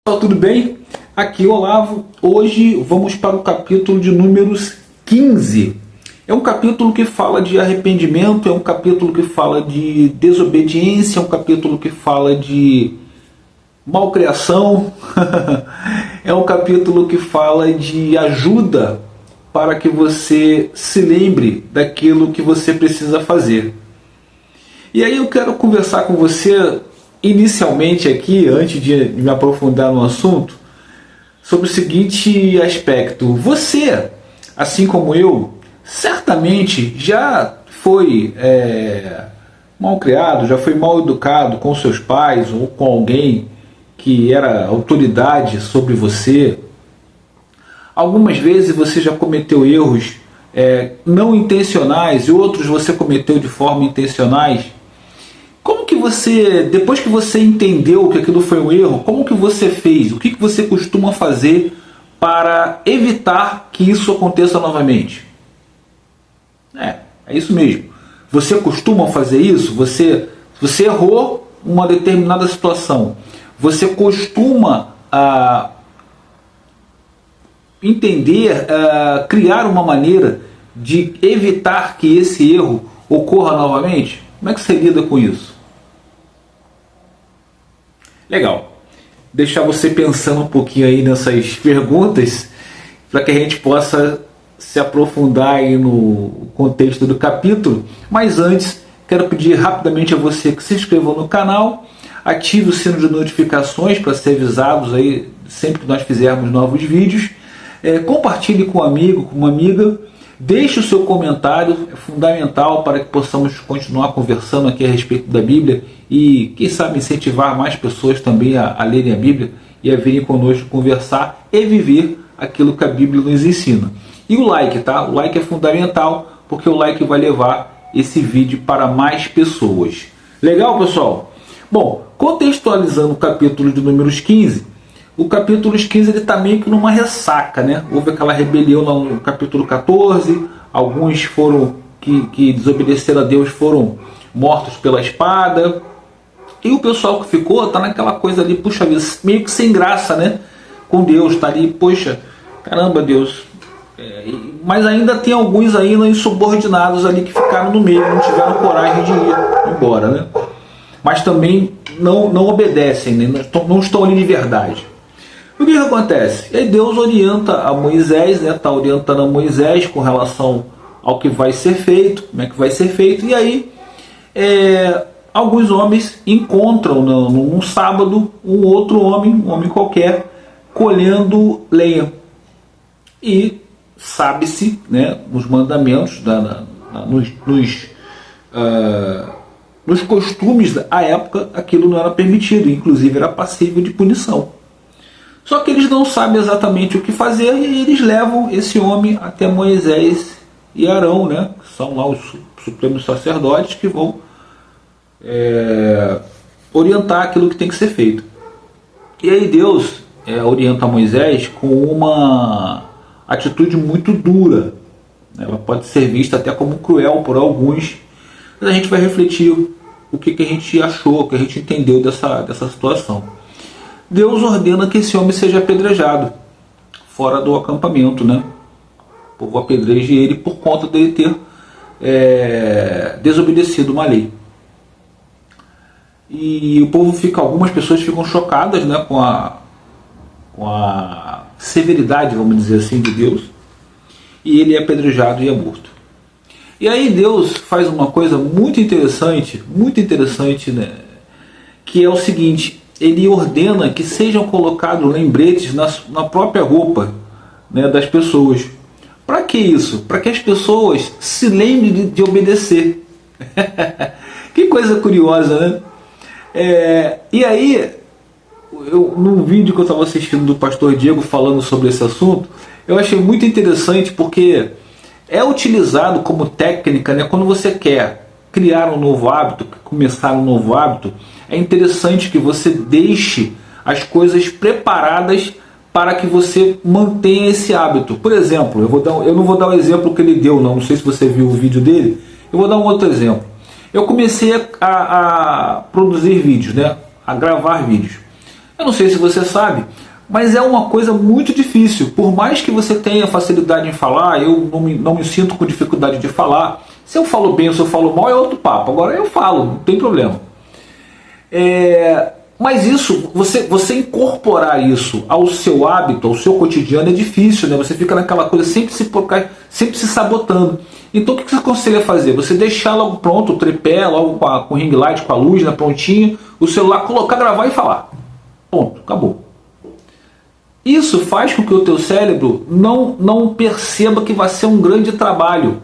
Pessoal, tudo bem? Aqui é o Olavo. Hoje vamos para o capítulo de números 15. É um capítulo que fala de arrependimento, é um capítulo que fala de desobediência, é um capítulo que fala de malcriação, é um capítulo que fala de ajuda para que você se lembre daquilo que você precisa fazer. E aí eu quero conversar com você inicialmente aqui, antes de me aprofundar no assunto, sobre o seguinte aspecto. Você, assim como eu, certamente já foi mal criado, já foi mal educado com seus pais ou com alguém que era autoridade sobre você. Algumas vezes você já cometeu erros não intencionais e outros você cometeu de forma intencionais. Como que você, depois que você entendeu que aquilo foi um erro, como que você fez? O que você costuma fazer para evitar que isso aconteça novamente? É isso mesmo. Você costuma fazer isso? Você errou uma determinada situação. Você costuma entender, criar uma maneira de evitar que esse erro ocorra novamente? Como é que você lida com isso? Legal. Deixar você pensando um pouquinho aí nessas perguntas para que a gente possa se aprofundar aí no contexto do capítulo. Mas antes, quero pedir rapidamente a você que se inscreva no canal, ative o sino de notificações para ser avisados aí sempre que nós fizermos novos vídeos, compartilhe com um amigo, com uma amiga, deixe o seu comentário, é fundamental para que possamos continuar conversando aqui a respeito da Bíblia e, quem sabe, incentivar mais pessoas também a lerem a Bíblia e a virem conosco conversar e viver aquilo que a Bíblia nos ensina. E o like, tá? O like é fundamental, porque o like vai levar esse vídeo para mais pessoas. Legal, pessoal? Bom, contextualizando o capítulo de números 15, o capítulo 15 ele está meio que numa ressaca, né? Houve aquela rebelião no capítulo 14, alguns foram que desobedeceram a Deus foram mortos pela espada, e o pessoal que ficou está naquela coisa ali, puxa vida, meio que sem graça, né? Com Deus, está ali, poxa, caramba Deus, mas ainda tem alguns ainda insubordinados ali que ficaram no meio, não tiveram coragem de ir embora, né? Mas também não obedecem, né? Não estão ali de verdade. O que acontece? E aí Deus orienta a Moisés, né? Está orientando a Moisés com relação ao que vai ser feito, como é que vai ser feito, e aí alguns homens encontram num sábado um outro homem, um homem qualquer, colhendo lenha. E sabe-se, né, nos mandamentos, nos costumes da época, aquilo não era permitido, inclusive era passível de punição. Só que eles não sabem exatamente o que fazer e eles levam esse homem até Moisés e Arão, né, que são lá os supremos sacerdotes que vão orientar aquilo que tem que ser feito. E aí Deus orienta Moisés com uma atitude muito dura. Ela pode ser vista até como cruel por alguns, mas a gente vai refletir o que a gente achou, o que a gente entendeu dessa situação. Deus ordena que esse homem seja apedrejado fora do acampamento, né? O povo apedreje ele por conta dele ter desobedecido uma lei. E o povo algumas pessoas ficam chocadas, né, com a severidade, vamos dizer assim, de Deus, e ele é apedrejado e é morto. E aí Deus faz uma coisa muito interessante, né, que é o seguinte: ele ordena que sejam colocados lembretes na própria roupa, né, das pessoas. Para que isso? Para que as pessoas se lembrem de obedecer. Que coisa curiosa, né? E aí, num vídeo que eu estava assistindo do pastor Diego falando sobre esse assunto, eu achei muito interessante porque é utilizado como técnica, né, quando você quer criar um novo hábito, começar um novo hábito, é interessante que você deixe as coisas preparadas para que você mantenha esse hábito. Por exemplo, eu não vou dar o exemplo que ele deu, não sei se você viu o vídeo dele, eu vou dar um outro exemplo. Eu comecei a produzir vídeos, né, a gravar vídeos. Eu não sei se você sabe, mas é uma coisa muito difícil. Por mais que você tenha facilidade em falar, eu não me sinto com dificuldade de falar. Se eu falo bem ou se eu falo mal é outro papo. Agora eu falo, não tem problema. Mas isso, você incorporar isso ao seu hábito, ao seu cotidiano é difícil, né? Você fica naquela coisa sempre se sabotando. Então o que você aconselha a fazer? Você deixar logo pronto o tripé, logo com o ring light, com a luz, né, prontinho, o celular, colocar, gravar e falar. Ponto, acabou. Isso faz com que o teu cérebro não perceba que vai ser um grande trabalho.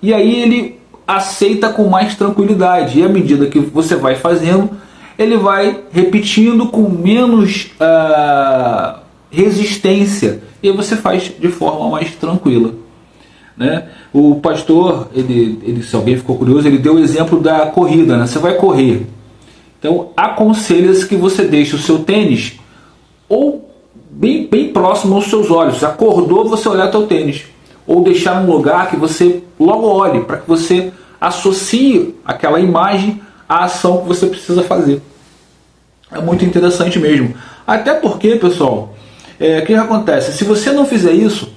E aí ele aceita com mais tranquilidade. E à medida que você vai fazendo, ele vai repetindo com menos resistência. E aí você faz de forma mais tranquila. Né? O pastor, se alguém ficou curioso, ele deu o exemplo da corrida. Né? Você vai correr. Então aconselha-se que você deixe o seu tênis ou bem próximo aos seus olhos. Acordou, você olhar teu tênis. Ou deixar num lugar que você logo olhe, para que você associe aquela imagem à ação que você precisa fazer. É muito interessante mesmo. Até porque, pessoal, o que acontece? Se você não fizer isso,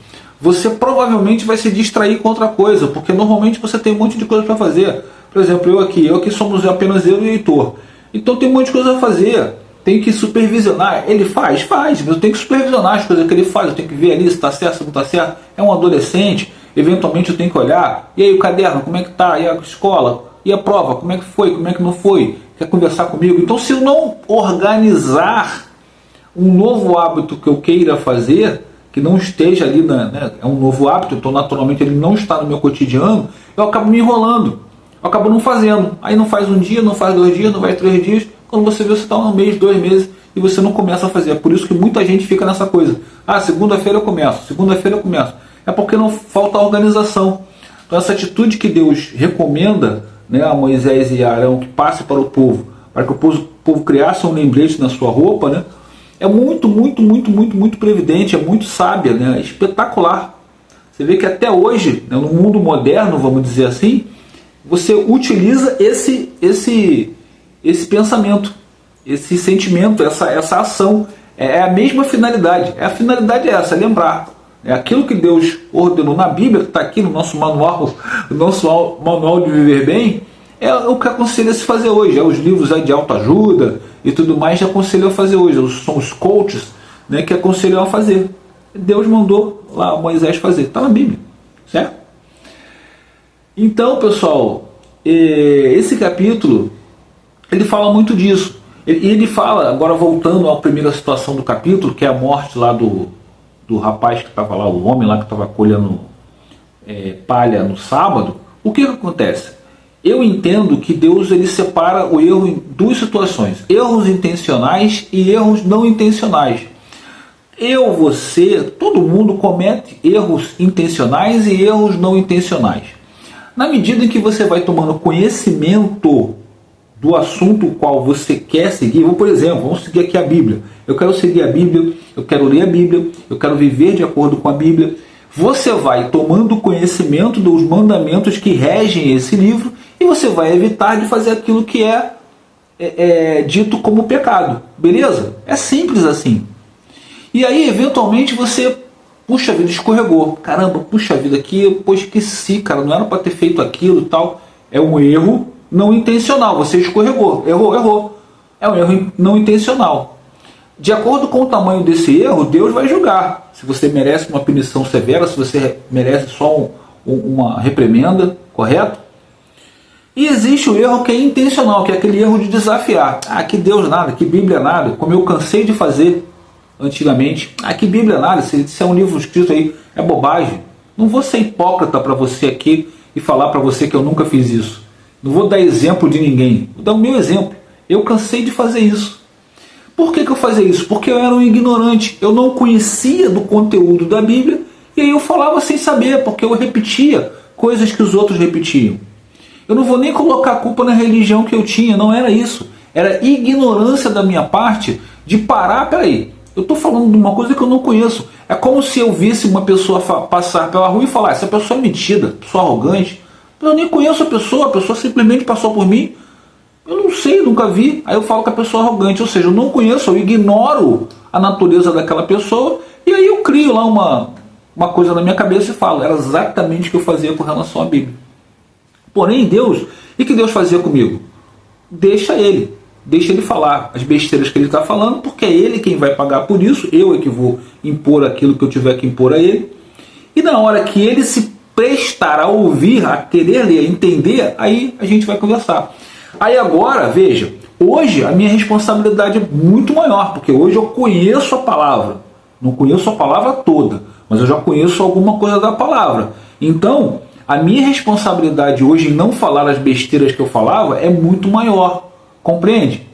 você provavelmente vai se distrair com outra coisa, porque normalmente você tem um monte de coisa para fazer. Por exemplo, eu aqui somos apenas eu e o Heitor. Então tem um monte de coisa a fazer. Tem que supervisionar. Ele faz, mas eu tenho que supervisionar as coisas que ele faz. Eu tenho que ver ali se está certo, se não está certo. É um adolescente, eventualmente eu tenho que olhar. E aí o caderno, como é que está? E a escola? E a prova, como é que foi? Como é que não foi? Quer conversar comigo? Então se eu não organizar um novo hábito que eu queira fazer, que não esteja ali, né, é um novo hábito, então naturalmente ele não está no meu cotidiano, eu acabo me enrolando. Eu acabo não fazendo. Aí não faz um dia, não faz 2 dias, não faz 3 dias. Quando você vê, você está um mês, 2 meses e você não começa a fazer. É por isso que muita gente fica nessa coisa. Segunda-feira eu começo, segunda-feira eu começo. É porque não falta organização. Então essa atitude que Deus recomenda, né, a Moisés e a Arão, que passe para o povo, para que o povo criasse um lembrete na sua roupa, né, é muito previdente, é muito sábia, né, é espetacular. Você vê que até hoje, né, no mundo moderno, vamos dizer assim, você utiliza esse pensamento, esse sentimento, essa ação. É a mesma finalidade. A finalidade é essa, é lembrar. É aquilo que Deus ordenou na Bíblia, que está aqui no nosso manual de viver bem, é o que aconselha se fazer hoje. É os livros de autoajuda e tudo mais que aconselham a fazer hoje. São os coaches, né, que aconselham a fazer. Deus mandou lá Moisés fazer. Está na Bíblia. Certo? Então, pessoal, esse capítulo ele fala muito disso. Ele fala, agora voltando à primeira situação do capítulo, que é a morte lá do rapaz que estava lá, o homem lá que estava colhendo palha no sábado. O que acontece? Eu entendo que Deus ele separa o erro em 2 situações: erros intencionais e erros não intencionais. Você, todo mundo comete erros intencionais e erros não intencionais. Na medida em que você vai tomando conhecimento do assunto qual você quer seguir, por exemplo, vamos seguir aqui a Bíblia. Eu quero seguir a Bíblia, eu quero ler a Bíblia, eu quero viver de acordo com a Bíblia. Você vai tomando conhecimento dos mandamentos que regem esse livro e você vai evitar de fazer aquilo que é dito como pecado. Beleza? É simples assim. E aí, eventualmente, você, puxa vida, escorregou. Caramba, puxa vida, aqui, pô, esqueci, cara, não era para ter feito aquilo e tal. É um erro não intencional, você escorregou, errou. É um erro não intencional. De acordo com o tamanho desse erro, Deus vai julgar. Se você merece uma punição severa, se você merece só uma reprimenda, correto? E existe o erro que é intencional, que é aquele erro de desafiar. Que Deus nada, que Bíblia nada, como eu cansei de fazer antigamente. Que Bíblia nada, se é um livro escrito aí, é bobagem. Não vou ser hipócrita para você aqui e falar para você que eu nunca fiz isso. Não vou dar exemplo de ninguém, vou dar o meu exemplo. Eu cansei de fazer isso. Por que eu fazia isso? Porque eu era um ignorante, eu não conhecia do conteúdo da Bíblia e aí eu falava sem saber, porque eu repetia coisas que os outros repetiam. Eu não vou nem colocar a culpa na religião que eu tinha, não era isso. Era ignorância da minha parte de parar, peraí, eu estou falando de uma coisa que eu não conheço. É como se eu visse uma pessoa passar pela rua e falar, essa pessoa é metida, pessoa arrogante. Eu nem conheço a pessoa simplesmente passou por mim. Eu não sei, nunca vi. Aí eu falo que a pessoa é arrogante, ou seja, eu não conheço, eu ignoro a natureza daquela pessoa, e aí eu crio lá uma coisa na minha cabeça e falo. Era exatamente o que eu fazia com relação à Bíblia. Porém, Deus, e o que Deus fazia comigo? Deixa ele falar as besteiras que ele está falando, porque é ele quem vai pagar por isso, eu é que vou impor aquilo que eu tiver que impor a ele. E na hora que ele se prestar a ouvir, a querer ler, a entender, aí a gente vai conversar. Aí agora, veja, hoje a minha responsabilidade é muito maior, porque hoje eu conheço a palavra. Não conheço a palavra toda, mas eu já conheço alguma coisa da palavra. Então, a minha responsabilidade hoje em não falar as besteiras que eu falava é muito maior. Compreende?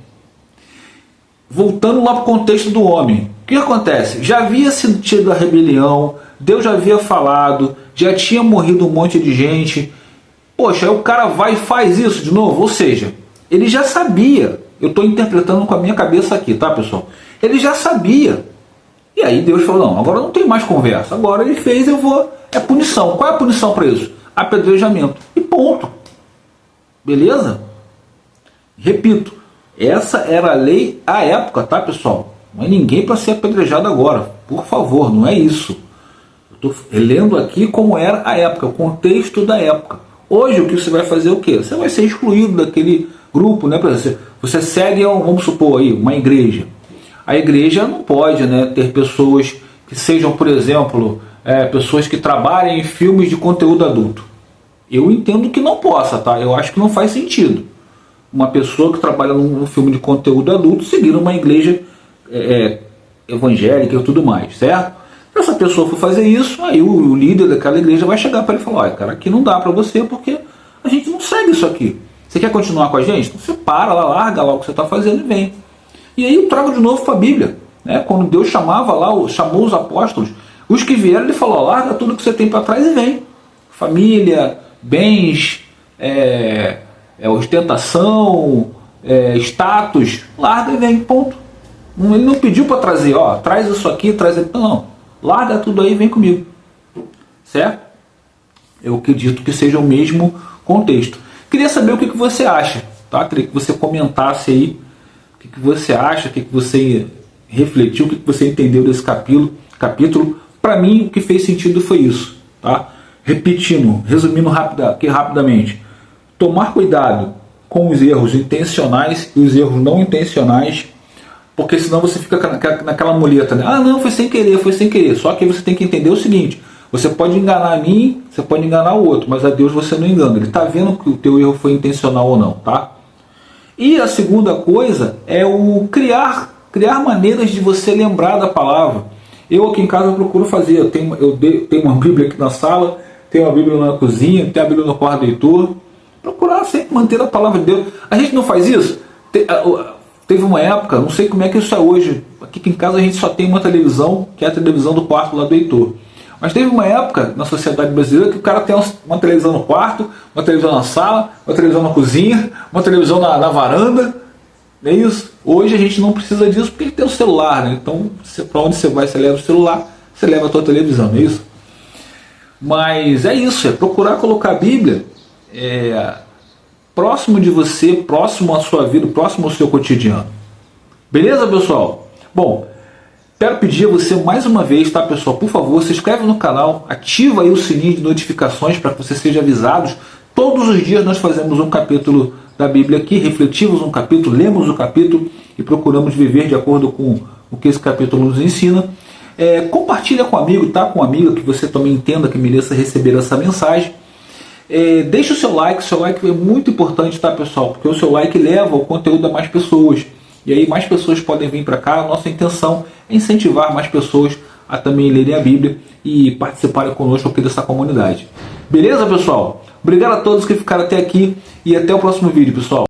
Voltando lá para o contexto do homem. O que acontece? Já havia tido a rebelião, Deus já havia falado, já tinha morrido um monte de gente. Poxa, aí o cara vai e faz isso de novo. Ou seja, ele já sabia. Eu estou interpretando com a minha cabeça aqui, tá, pessoal? Ele já sabia. E aí Deus falou, não, agora não tem mais conversa. Agora ele fez, eu vou... É punição. Qual é a punição para isso? Apedrejamento. E ponto. Beleza? Repito, essa era a lei à época, tá, pessoal? Não é ninguém para ser apedrejado agora. Por favor, não é isso. Eu estou lendo aqui como era a época, o contexto da época. Hoje o que você vai fazer é o quê? Você vai ser excluído daquele grupo, né? Você segue, vamos supor aí, uma igreja. A igreja não pode, né, ter pessoas que sejam, por exemplo, pessoas que trabalhem em filmes de conteúdo adulto. Eu entendo que não possa, tá? Eu acho que não faz sentido uma pessoa que trabalha num filme de conteúdo adulto seguir uma igreja evangélica e tudo mais, certo? Se essa pessoa for fazer isso, aí o líder daquela igreja vai chegar para ele e falar, olha, cara, aqui não dá para você porque a gente não segue isso aqui. Você quer continuar com a gente? Então você para lá, larga lá o que você está fazendo e vem. E aí eu trago de novo para a Bíblia. Né? Quando Deus chamou os apóstolos, os que vieram, ele falou, larga tudo que você tem para trás e vem. Família, bens, ostentação, status, larga e vem, ponto. Ele não pediu para trazer, ó, traz isso aqui, traz aqui. Não, larga tudo aí e vem comigo. Certo? Eu acredito que seja o mesmo contexto. Queria saber o que você acha, tá? Queria que você comentasse aí o que você acha, o que você refletiu, o que você entendeu desse capítulo. Para mim, o que fez sentido foi isso, tá? Repetindo, resumindo rapidamente. Tomar cuidado com os erros intencionais e os erros não intencionais, porque senão você fica naquela muleta, né? Ah, não, foi sem querer, foi sem querer. Só que você tem que entender o seguinte, você pode enganar a mim, você pode enganar o outro, mas a Deus você não engana. Ele está vendo que o teu erro foi intencional ou não, tá? E a segunda coisa é o criar maneiras de você lembrar da palavra. Eu aqui em casa eu procuro fazer, eu tenho uma Bíblia aqui na sala, tenho uma Bíblia na cozinha, tenho a Bíblia no quarto do leitor. Procurar sempre manter a palavra de Deus. A gente não faz isso? Teve uma época, não sei como é que isso é hoje, aqui em casa a gente só tem uma televisão, que é a televisão do quarto lá do Heitor. Mas teve uma época na sociedade brasileira que o cara tem uma televisão no quarto, uma televisão na sala, uma televisão na cozinha, uma televisão na varanda. É isso. Hoje a gente não precisa disso porque tem o celular, né? Então, para onde você vai, você leva o celular, você leva a tua televisão, não é isso? Mas é isso, é procurar colocar a Bíblia próximo de você, próximo à sua vida, próximo ao seu cotidiano. Beleza, pessoal? Bom, quero pedir a você mais uma vez, tá, pessoal? Por favor, se inscreve no canal, ativa aí o sininho de notificações para que você seja avisado. Todos os dias nós fazemos um capítulo da Bíblia aqui, refletimos um capítulo, lemos o capítulo e procuramos viver de acordo com o que esse capítulo nos ensina. Compartilha com um amigo, tá? Com uma amiga que você também entenda que mereça receber essa mensagem. Deixa o seu like é muito importante, tá, pessoal? Porque o seu like leva o conteúdo a mais pessoas. E aí mais pessoas podem vir para cá. A nossa intenção é incentivar mais pessoas a também lerem a Bíblia e participarem conosco aqui dessa comunidade. Beleza, pessoal? Obrigado a todos que ficaram até aqui e até o próximo vídeo, pessoal.